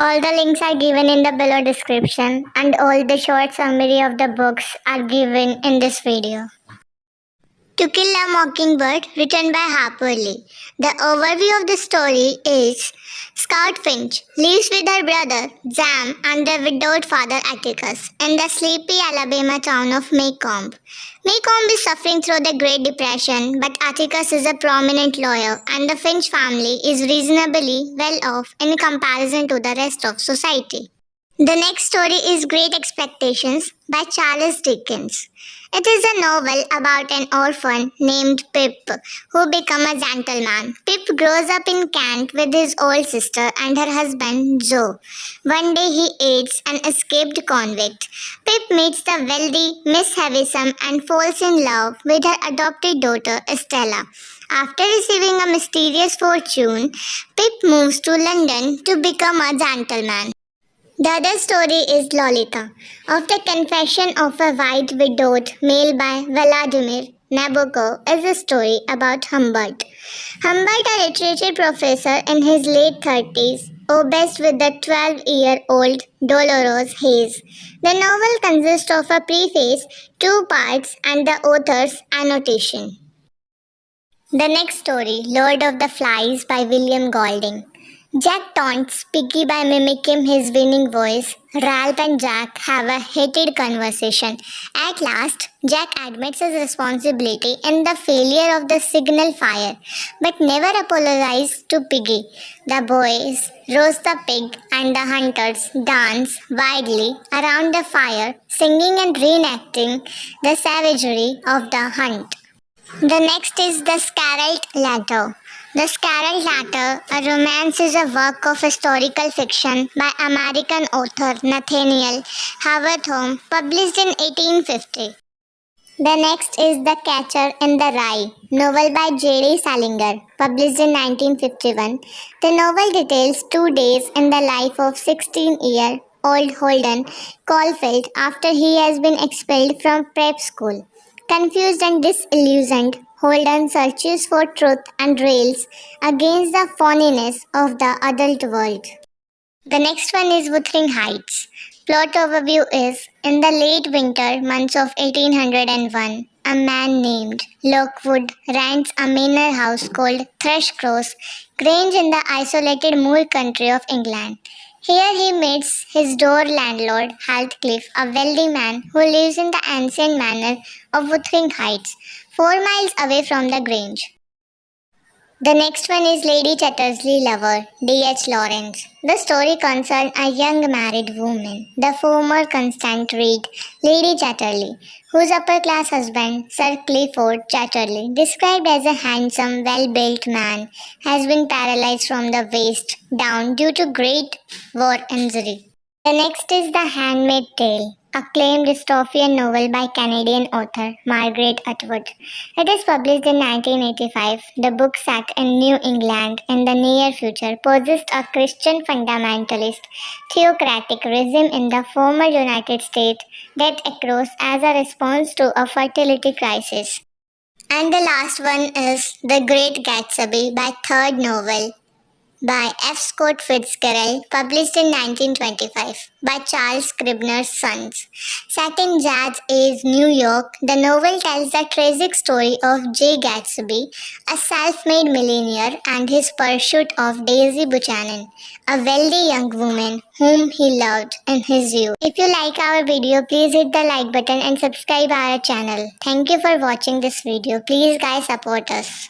All the links are given in the below description and all the short summary of the books are given in this video. To Kill a Mockingbird, written by Harper. The overview of the story is Scout Finch lives with her brother Jam and their widowed father Atticus in the sleepy Alabama town of Maycomb. Maycomb is suffering through the Great Depression, but Atticus is a prominent lawyer and the Finch family is reasonably well off in comparison to the rest of society. The next story is Great Expectations by Charles Dickens. It is a novel about an orphan named Pip who becomes a gentleman. Pip grows up in Kent with his old sister and her husband Joe. One day he aids an escaped convict. Pip meets the wealthy Miss Havisham and falls in love with her adopted daughter Estella. After receiving a mysterious fortune, Pip moves to London to become a gentleman. The other story is Lolita, of the Confession of a White Widowed Male by Vladimir Nabokov, is a story about Humbert. Humbert, a literature professor in his late 30s, obsessed with the 12-year-old Dolores Hayes. The novel consists of a preface, 2 parts, and the author's annotation. The next story, Lord of the Flies by William Golding. Jack taunts Piggy by mimicking his winning voice. Ralph and Jack have a heated conversation. At last, Jack admits his responsibility in the failure of the signal fire, but never apologizes to Piggy. The boys roast the pig and the hunters dance wildly around the fire, singing and reenacting the savagery of the hunt. The next is the Scarlet Letter. The Scarlet Letter, a romance, is a work of historical fiction by American author Nathaniel Hawthorne, published in 1850. The next is The Catcher in the Rye, novel by JD Salinger, published in 1951. The novel details 2 days in the life of 16-year-old Holden Caulfield after he has been expelled from prep school. Confused and disillusioned, Holden searches for truth and rails against the phoniness of the adult world. The next one is Wuthering Heights. Plot overview is, in the late winter months of 1801, a man named Lockwood rents a manor house called Thrushcross Grange in the isolated moor country of England. Here he meets his door landlord, Heathcliff, a wealthy man who lives in the ancient manor of Wuthering Heights, 4 miles away from the Grange. The next one is Lady Chatterley's Lover, D.H. Lawrence. The story concerns a young married woman, the former Constant Reed, Lady Chatterley, whose upper-class husband, Sir Clifford Chatterley, described as a handsome, well-built man, has been paralyzed from the waist down due to great war injury. The next is The Handmaid Tale, acclaimed dystopian novel by Canadian author Margaret Atwood. It is published in 1985. The book, set in New England in the near future, poses a Christian fundamentalist theocratic regime in the former United States that arose as a response to a fertility crisis. And the last one is The Great Gatsby, by third novel by F. Scott Fitzgerald, published in 1925 by Charles Scribner's Sons. Set in Jazz Age, New York, the novel tells the tragic story of J. Gatsby, a self-made millionaire, and his pursuit of Daisy Buchanan, a wealthy young woman whom he loved in his youth. If you like our video, please hit the like button and subscribe our channel. Thank you for watching this video. Please guys support us.